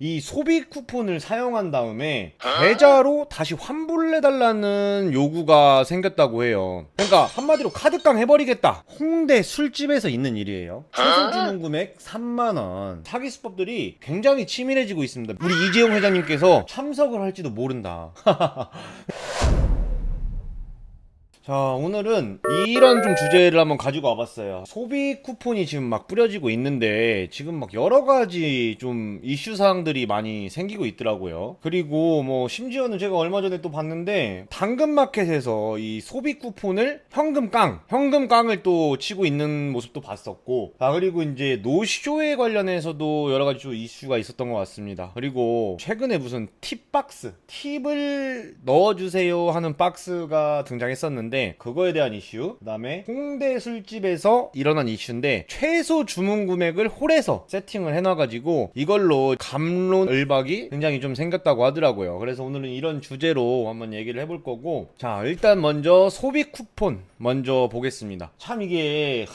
이 소비 쿠폰을 사용한 다음에 계좌로 다시 환불해달라는 요구가 생겼다고 해요. 그러니까 한마디로 카드깡 해버리겠다. 홍대 술집에서 있는 일이에요. 최소 주문 금액 3만원. 사기 수법들이 굉장히 치밀해지고 있습니다. 우리 이재용 회장님께서 참석을 할지도 모른다. 자, 오늘은 이런 좀 주제를 한번 가지고 와봤어요. 소비 쿠폰이 지금 막 뿌려지고 있는데 지금 막 여러 가지 좀 이슈 사항들이 많이 생기고 있더라고요. 그리고 뭐 심지어는 제가 얼마 전에 또 봤는데 당근마켓에서 이 소비 쿠폰을 현금깡을 또 치고 있는 모습도 봤었고, 그리고 이제 노쇼에 관련해서도 여러 가지 좀 이슈가 있었던 것 같습니다. 그리고 최근에 무슨 팁을 넣어주세요 하는 박스가 등장했었는데 그거에 대한 이슈, 그 다음에 홍대 술집에서 일어난 이슈인데 최소 주문 금액을 홀에서 세팅을 해놔가지고 이걸로 갑론을박이 굉장히 좀 생겼다고 하더라고요. 그래서 오늘은 이런 주제로 한번 얘기를 해볼 거고, 자, 일단 먼저 소비 쿠폰 먼저 보겠습니다. 참 이게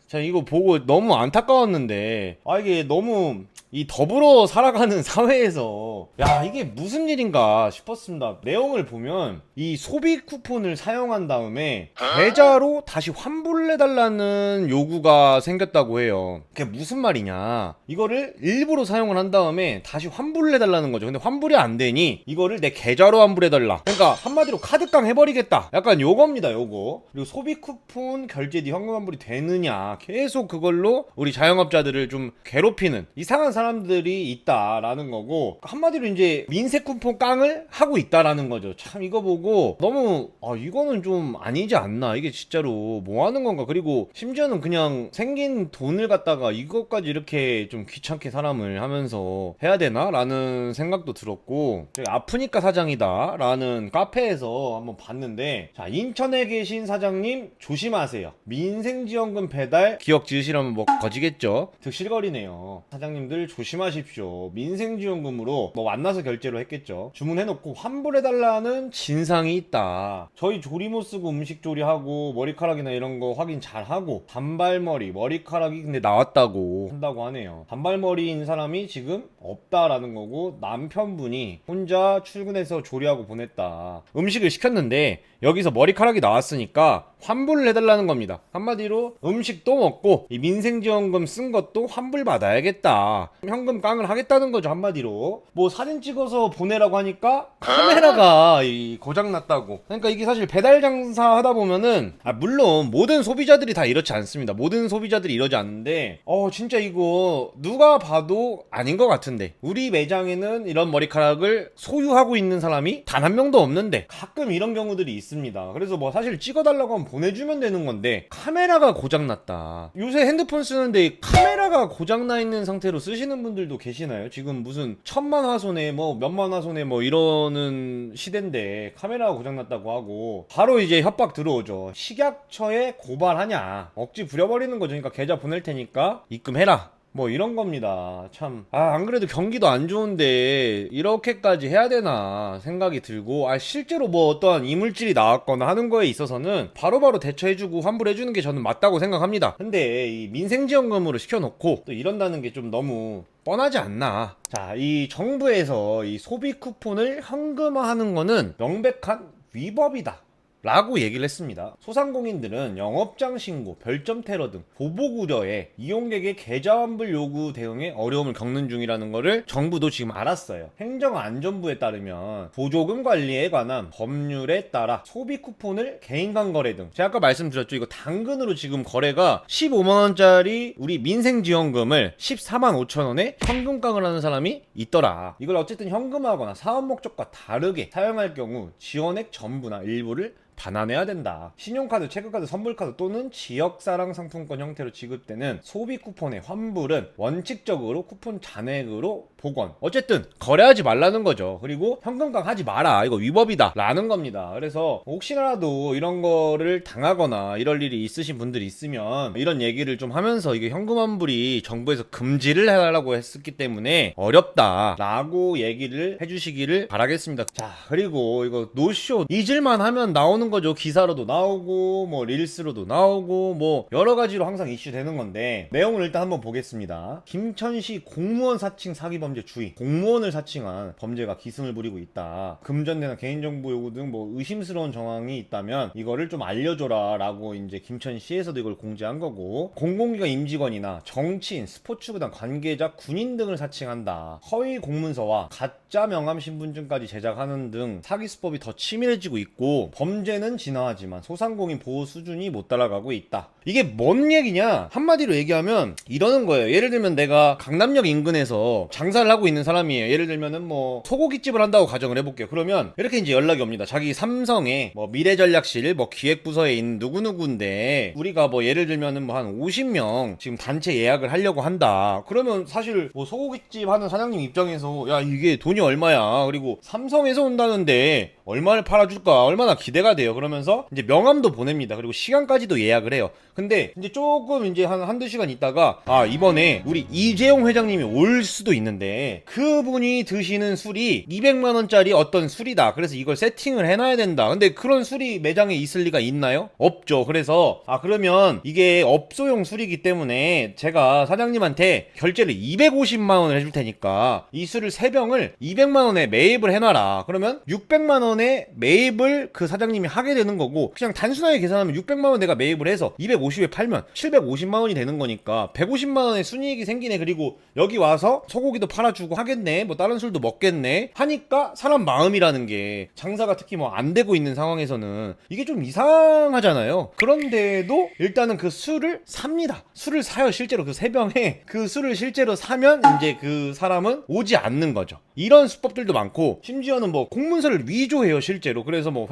자, 이거 보고 너무 안타까웠는데, 이게 너무 이 더불어 살아가는 사회에서 이게 무슨 일인가 싶었습니다. 내용을 보면 이 소비 쿠폰을 사용한 다음에 계좌로 다시 환불해달라는 요구가 생겼다고 해요. 그게 무슨 말이냐, 이거를 일부러 사용을 한 다음에 다시 환불해달라는 거죠. 근데 환불이 안 되니 이거를 내 계좌로 환불해달라. 그러니까 한마디로 카드깡 해버리겠다, 약간 요겁니다, 요거. 그리고 소비 쿠폰 결제 뒤 현금 환불이 되느냐, 계속 그걸로 우리 자영업자들을 좀 괴롭히는 이상한 사람들이 있다라는 거고, 한마디로 이제 민세 쿠폰 깡을 하고 있다라는 거죠. 참 이거 보고 너무 이거는 좀 아니지 않나, 이게 진짜로 뭐 하는 건가. 그리고 심지어는 그냥 생긴 돈을 갖다가 이것까지 이렇게 좀 귀찮게 사람을 하면서 해야 되나 라는 생각도 들었고, 아프니까 사장이다 라는 카페에서 한번 봤는데, 자, 인천에 계신 사장님 조심하세요. 민생지원금 배달 기억 지으시려면 뭐 거지겠죠. 득실거리네요. 사장님들 조심하십시오. 민생지원금으로 뭐 만나서 결제로 했겠죠. 주문해놓고 환불해달라는 진상이 있다. 저희 조리모 쓰고 음식 조리하고 머리카락이나 이런 거 확인 잘하고 단발머리 머리카락이 근데 나왔다고 한다고 하네요. 단발머리인 사람이 지금 없다라는 거고, 남편분이 혼자 출근해서 조리하고 보냈다. 음식을 시켰는데 여기서 머리카락이 나왔으니까 환불을 해달라는 겁니다. 한마디로 음식도 먹고 이 민생지원금 쓴 것도 환불 받아야겠다, 현금 깡을 하겠다는 거죠. 한마디로 뭐 사진 찍어서 보내라고 하니까 카메라가 고장났다고. 그러니까 이게 사실 배달 장사 하다 보면은 물론 모든 소비자들이 다 이렇지 않습니다. 모든 소비자들이 이러지 않는데 진짜 이거 누가 봐도 아닌 것 같은데, 우리 매장에는 이런 머리카락을 소유하고 있는 사람이 단 한 명도 없는데 가끔 이런 경우들이 있습니다. 그래서 뭐 사실 찍어달라고 하면 보내주면 되는 건데 카메라가 고장났다. 요새 핸드폰 쓰는데 카메라가 고장나 있는 상태로 쓰시는 분들도 계시나요? 지금 무슨 천만 화소네 뭐 몇만 화소네 뭐 이러는 시대인데 카메라가 고장났다고 하고 바로 이제 협박 들어오죠. 식약처에 고발하냐, 억지 부려버리는 거죠. 그러니까 계좌 보낼 테니까 입금해라, 뭐 이런 겁니다. 참 안 그래도 경기도 안 좋은데 이렇게까지 해야 되나 생각이 들고, 실제로 뭐 어떠한 이물질이 나왔거나 하는 거에 있어서는 바로바로 대처해주고 환불해주는 게 저는 맞다고 생각합니다. 근데 이 민생지원금으로 시켜놓고 또 이런다는 게 좀 너무 뻔하지 않나. 자, 이 정부에서 이 소비 쿠폰을 현금화하는 거는 명백한 위법이다 라고 얘기를 했습니다. 소상공인들은 영업장 신고, 별점 테러 등 보복 우려에 이용객의 계좌 환불 요구 대응에 어려움을 겪는 중이라는 거를 정부도 지금 알았어요. 행정안전부에 따르면 보조금 관리에 관한 법률에 따라 소비 쿠폰을 개인 간 거래 등, 제가 아까 말씀드렸죠, 이거 당근으로 지금 거래가 15만원짜리 우리 민생지원금을 14만 5천원에 현금깡을 하는 사람이 있더라. 이걸 어쨌든 현금화하거나 사업 목적과 다르게 사용할 경우 지원액 전부나 일부를 반환해야 된다. 신용카드, 체크카드, 선불카드 또는 지역사랑 상품권 형태로 지급되는 소비 쿠폰의 환불은 원칙적으로 쿠폰 잔액으로 복원, 어쨌든 거래하지 말라는 거죠. 그리고 현금깡 하지 마라, 이거 위법이다 라는 겁니다. 그래서 혹시라도 이런 거를 당하거나 이럴 일이 있으신 분들이 있으면 이런 얘기를 좀 하면서, 이게 현금 환불이 정부에서 금지를 해달라고 했기 때문에 어렵다 라고 얘기를 해주시기를 바라겠습니다. 자, 그리고 이거 노쇼 잊을만 하면 나오는 거죠. 기사로도 나오고 뭐 릴스로도 나오고 뭐 여러 가지로 항상 이슈 되는 건데, 내용을 일단 한번 보겠습니다. 김천시 공무원 사칭 사기 범죄 주의. 공무원을 사칭한 범죄가 기승을 부리고 있다. 금전대나 개인정보 요구 등 뭐 의심스러운 정황이 있다면 이거를 좀 알려줘라 라고 이제 김천시에서도 이걸 공지한 거고, 공공기관 임직원이나 정치인, 스포츠구단 관계자, 군인 등을 사칭한다. 허위 공문서와 가짜 명함 신분증까지 제작하는 등 사기 수법이 더 치밀해지고 있고, 범죄는 진화하지만 소상공인 보호 수준이 못 따라가고 있다. 이게 뭔 얘기냐? 한마디로 얘기하면 이러는 거예요. 예를 들면 내가 강남역 인근에서 장사를 하고 있는 사람이에요. 예를 들면은 뭐 소고기집을 한다고 가정을 해볼게요. 그러면 이렇게 이제 연락이 옵니다. 자기 삼성에 뭐 미래전략실 뭐 기획부서에 있는 누구누구인데 우리가 뭐 예를 들면은 뭐 한 50명 지금 단체 예약을 하려고 한다. 그러면 사실 뭐 소고기집 하는 사장님 입장에서 야, 이게 돈이 얼마야? 그리고 삼성에서 온다는데 얼마를 팔아줄까? 얼마나 기대가 돼요. 그러면서 이제 명함도 보냅니다. 그리고 시간까지도 예약을 해요. 근데 이제 조금 이제 한두 시간 있다가, 아, 이번에 우리 이재용 회장님이 올 수도 있는데 그분이 드시는 술이 200만원짜리 어떤 술이다. 그래서 이걸 세팅을 해놔야 된다. 근데 그런 술이 매장에 있을 리가 있나요? 없죠. 그래서 그러면 이게 업소용 술이기 때문에 제가 사장님한테 결제를 250만원을 해줄 테니까 이 술을 3병을 200만원에 매입을 해놔라. 그러면 600만원에 매입을 그 사장님이 하게 되는 거고, 그냥 단순하게 계산하면 600만원 내가 매입을 해서 250에 팔면 750만원이 되는 거니까 150만원의 순이익이 생기네. 그리고 여기 와서 소고기도 팔아주고 하겠네, 뭐 다른 술도 먹겠네 하니까, 사람 마음이라는 게 장사가 특히 뭐 안 되고 있는 상황에서는 이게 좀 이상하잖아요. 그런데도 일단은 그 술을 삽니다. 술을 사요. 실제로 그 3병에 그 술을 실제로 사면 이제 그 사람은 오지 않는 거죠. 이런 수법들도 많고, 심지어는 뭐 공문서를 위조해요 실제로. 그래서 뭐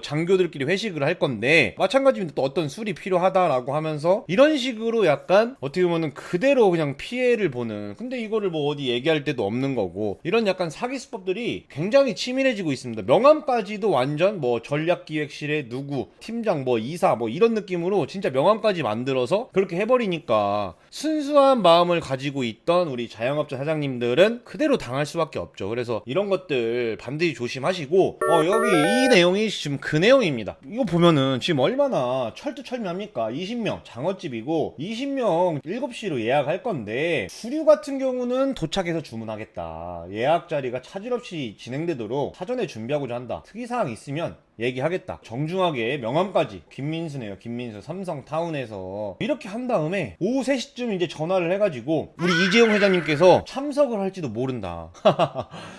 장교들끼리 회식을 할 건데 마찬가지입니다. 또 어떤 술이 필요하다라고 하면서 이런 식으로 약간 어떻게 보면은 그대로 그냥 피해를 보는, 근데 이거를 뭐 어디 얘기할 데도 없는 거고, 이런 약간 사기 수법들이 굉장히 치밀해지고 있습니다. 명함까지도 완전 뭐 전략기획실의 누구 팀장 뭐 이사 뭐 이런 느낌으로 진짜 명함까지 만들어서 그렇게 해버리니까 순수한 마음을 가지고 있던 우리 자영업자 사장님들은 그대로 당할 수밖에 없죠. 그래서 이런 것들 반드시 조심하시고, 여기 이 내용이 지금 그 내용입니다. 이거 보면은 지금 얼마나 철두철미합니까? 20명 장어집이고 20명 7시로 예약할 건데, 수류 같은 경우는 도착해서 주문하겠다. 예약 자리가 차질 없이 진행되도록 사전에 준비하고자 한다. 특이사항 있으면 얘기하겠다. 정중하게 명함까지. 김민수네요. 김민수 삼성타운에서 이렇게 한 다음에 오후 3시쯤 이제 전화를 해가지고 우리 이재용 회장님께서 참석을 할지도 모른다.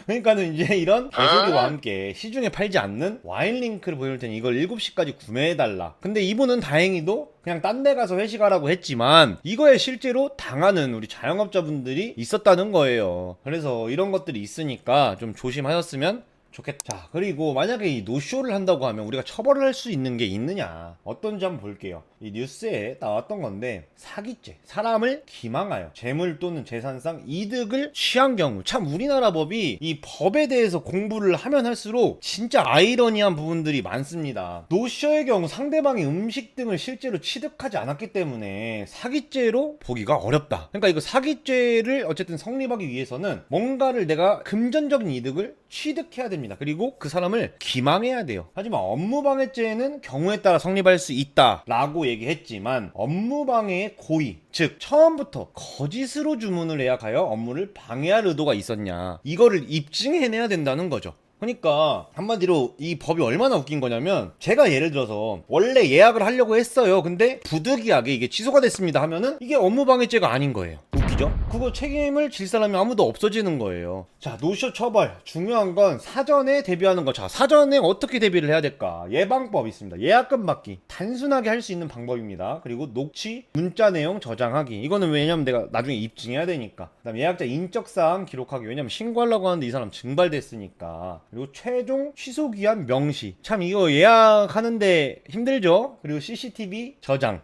그러니까는 이제 이런 개소리와 함께 시중에 팔지 않는 와인 링크를 보여줄 테니 이걸 7시까지 구매해달라. 근데 이분은 다행히도 그냥 딴 데 가서 회식하라고 했지만 이거에 실제로 당하는 우리 자영업자분들이 있었다는 거예요. 그래서 이런 것들이 있으니까 좀 조심하셨으면 좋겠다. 자, 그리고 만약에 이 노쇼를 한다고 하면 우리가 처벌을 할 수 있는 게 있느냐, 어떤지 한번 볼게요. 이 뉴스에 나왔던 건데, 사기죄, 사람을 기망하여 재물 또는 재산상 이득을 취한 경우. 참 우리나라 법이 이 법에 대해서 공부를 하면 할수록 진짜 아이러니한 부분들이 많습니다. 노쇼의 경우 상대방의 음식 등을 실제로 취득하지 않았기 때문에 사기죄로 보기가 어렵다. 그러니까 이거 사기죄를 어쨌든 성립하기 위해서는 뭔가를 내가 금전적인 이득을 취득해야 됩니다. 그리고 그 사람을 기망해야 돼요. 하지만 업무방해죄는 경우에 따라 성립할 수 있다 라고 얘기했지만, 업무방해의 고의, 즉 처음부터 거짓으로 주문을 예약하여 업무를 방해할 의도가 있었냐, 이거를 입증해내야 된다는 거죠. 그러니까 한마디로 이 법이 얼마나 웃긴 거냐면, 제가 예를 들어서 원래 예약을 하려고 했어요. 근데 부득이하게 이게 취소가 됐습니다 하면은 이게 업무방해죄가 아닌 거예요. 웃기죠? 그거 책임을 질 사람이 아무도 없어지는 거예요. 자, 노쇼 처벌 중요한 건 사전에 대비하는 거. 자, 사전에 어떻게 대비를 해야 될까? 예방법 있습니다. 예약금 받기 단순하게 할 수 있는 방법입니다. 그리고 녹취, 문자 내용 저장하기. 이거는 왜냐면 내가 나중에 입증해야 되니까. 그다음 예약자 인적사항 기록하기. 왜냐면 신고하려고 하는데 이 사람 증발됐으니까. 그리고 최종 취소 기한 명시. 참 이거 예약하는데 힘들죠? 그리고 CCTV 저장.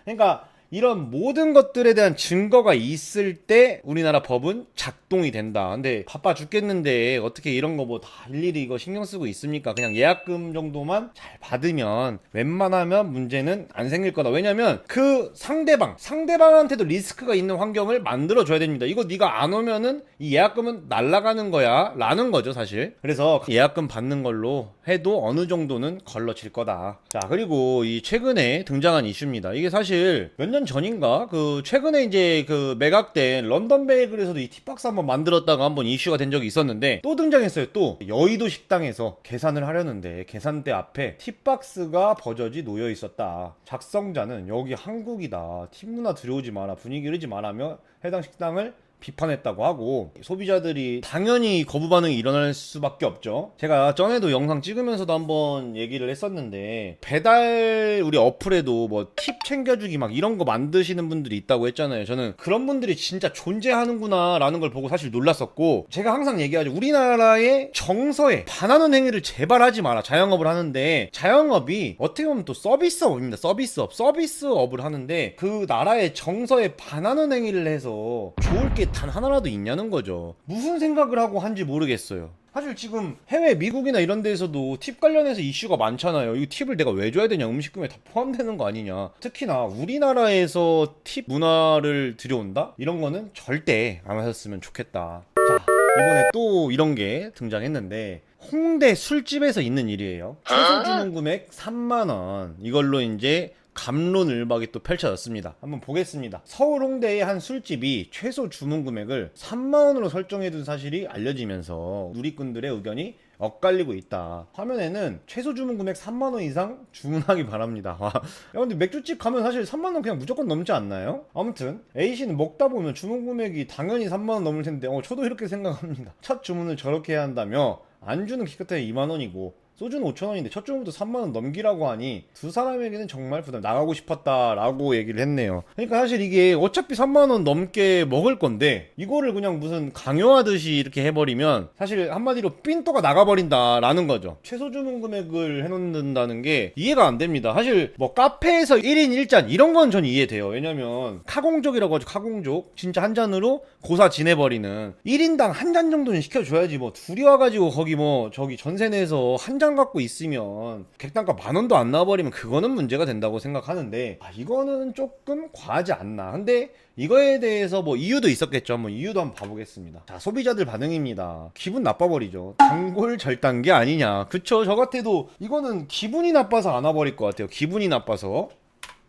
그러니까 이런 모든 것들에 대한 증거가 있을 때 우리나라 법은 작동이 된다. 근데 바빠 죽겠는데 어떻게 이런 거 뭐 다 일일이 이거 신경 쓰고 있습니까? 그냥 예약금 정도만 잘 받으면 웬만하면 문제는 안 생길 거다. 왜냐면 그 상대방한테도 리스크가 있는 환경을 만들어 줘야 됩니다. 이거 네가 안 오면은 이 예약금은 날아가는 거야 라는 거죠, 사실. 그래서 예약금 받는 걸로 해도 어느 정도는 걸러질 거다. 자, 그리고 이 최근에 등장한 이슈입니다. 이게 사실 몇 년 전인가 그 최근에 이제 그 매각된 런던 베이글에서도 이 팁박스 한번 만들었다가 한번 이슈가 된 적이 있었는데 또 등장했어요. 또 여의도 식당에서 계산을 하려는데 계산대 앞에 팁박스가 버젓이 놓여 있었다. 작성자는 여기 한국이다, 팁 문화 들여오지 마라, 분위기 흐르지 마라며 해당 식당을 비판했다고 하고, 소비자들이 당연히 거부 반응이 일어날 수밖에 없죠. 제가 전에도 영상 찍으면서도 한번 얘기를 했었는데, 배달 우리 어플에도 뭐 팁 챙겨주기 막 이런 거 만드시는 분들이 있다고 했잖아요. 저는 그런 분들이 진짜 존재하는구나 라는 걸 보고 사실 놀랐었고, 제가 항상 얘기하죠. 우리나라의 정서에 반하는 행위를 제발 하지 마라. 자영업을 하는데, 자영업이 어떻게 보면 또 서비스업입니다. 서비스업을 하는데 그 나라의 정서에 반하는 행위를 해서 좋을 게 단 하나라도 있냐는 거죠. 무슨 생각을 하고 한지 모르겠어요. 사실 지금 해외 미국이나 이런 데에서도 팁 관련해서 이슈가 많잖아요. 이 팁을 내가 왜 줘야 되냐, 음식금에 다 포함되는 거 아니냐. 특히나 우리나라에서 팁 문화를 들여온다? 이런 거는 절대 안 하셨으면 좋겠다. 자, 이번에 또 이런 게 등장했는데, 홍대 술집에서 있는 일이에요. 최소 주문 금액 3만원, 이걸로 이제 갑론을박이 또 펼쳐졌습니다. 한번 보겠습니다. 서울 홍대의 한 술집이 최소 주문 금액을 3만원으로 설정해둔 사실이 알려지면서 누리꾼들의 의견이 엇갈리고 있다. 화면에는 최소 주문 금액 3만원 이상 주문하기 바랍니다. 야, 근데 맥주집 가면 사실 3만원 그냥 무조건 넘지 않나요? 아무튼 A씨는 먹다 보면 주문 금액이 당연히 3만원 넘을 텐데 저도 이렇게 생각합니다. 첫 주문을 저렇게 해야 한다며 안주는 기껏해 2만원이고 소주는 5,000원인데 첫 주문부터 3만원 넘기라고 하니 두 사람에게는 정말 부담, 나가고 싶었다라고 얘기를 했네요. 그러니까 사실 이게 어차피 3만원 넘게 먹을 건데 이거를 그냥 무슨 강요하듯이 이렇게 해버리면 사실 한마디로 삔또가 나가버린다라는 거죠. 최소 주문 금액을 해놓는다는 게 이해가 안 됩니다. 사실 뭐 카페에서 1인 1잔 이런 건 전 이해돼요. 왜냐면 카공족이라고 하죠. 카공족. 진짜 한 잔으로 고사 지내버리는 1인당 한 잔 정도는 시켜줘야지. 뭐 둘이 와가지고 거기 뭐 저기 전세 내서 한 잔 갖고 있으면 객단가 10,000원도 안 나와버리면 그거는 문제가 된다고 생각하는데, 이거는 조금 과하지 않나. 근데 이거에 대해서 뭐 이유도 있었겠죠. 한번 이유도 한번 봐보겠습니다. 자, 소비자들 반응입니다. 기분 나빠버리죠. 단골 절단계 아니냐. 그쵸, 저 같아도 이거는 기분이 나빠서 안 와버릴 것 같아요. 기분이 나빠서.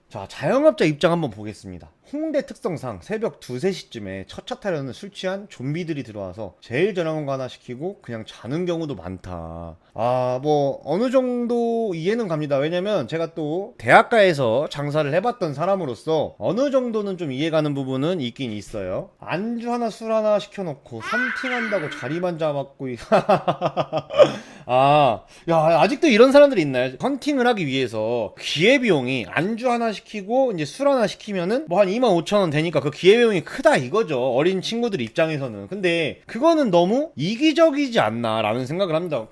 자, 자영업자 입장 한번 보겠습니다. 홍대 특성상 새벽 2, 3시쯤에 첫 차 타려는 술 취한 좀비들이 들어와서 제일 저렴한 거 하나 시키고 그냥 자는 경우도 많다. 뭐 어느 정도 이해는 갑니다. 왜냐면 제가 또 대학가에서 장사를 해봤던 사람으로서 어느 정도는 좀 이해가는 부분은 있긴 있어요. 안주 하나 술 하나 시켜놓고 선팅한다고 자리만 잡았고 야, 아직도 이런 사람들이 있나요? 헌팅을 하기 위해서 기회비용이 안주 하나 시키고 이제 술 하나 시키면은 뭐 한 25,000원 되니까 그 기회비용이 크다 이거죠. 어린 친구들 입장에서는. 근데 그거는 너무 이기적이지 않나 라는 생각을 합니다.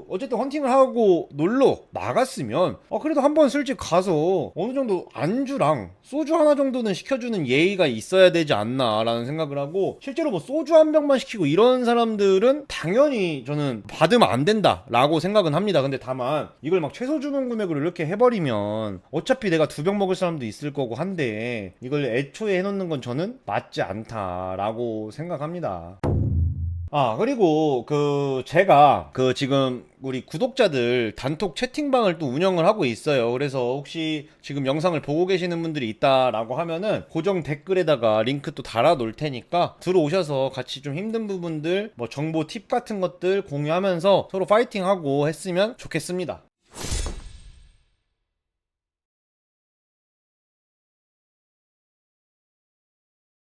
어쨌든 헌팅을 하고 놀러 나갔으면 그래도 한번 술집 가서 어느 정도 안주랑 소주 하나 정도는 시켜주는 예의가 있어야 되지 않나 라는 생각을 하고, 실제로 뭐 소주 한 병만 시키고 이런 사람들은 당연히 저는 받으면 안 된다 라고 생각은 합니다. 근데 다만 이걸 막 최소 주문 금액으로 이렇게 해버리면 어차피 내가 2병 먹을 사람도 있을 거고 한데 이걸 애초에 해놓는 건 저는 맞지 않다라고 생각합니다. 그리고 제가 지금 우리 구독자들 단톡 채팅방을 또 운영을 하고 있어요. 그래서 혹시 지금 영상을 보고 계시는 분들이 있다라고 하면은 고정 댓글에다가 링크 또 달아 놓을 테니까 들어오셔서 같이 좀 힘든 부분들 뭐 정보 팁 같은 것들 공유하면서 서로 파이팅하고 했으면 좋겠습니다.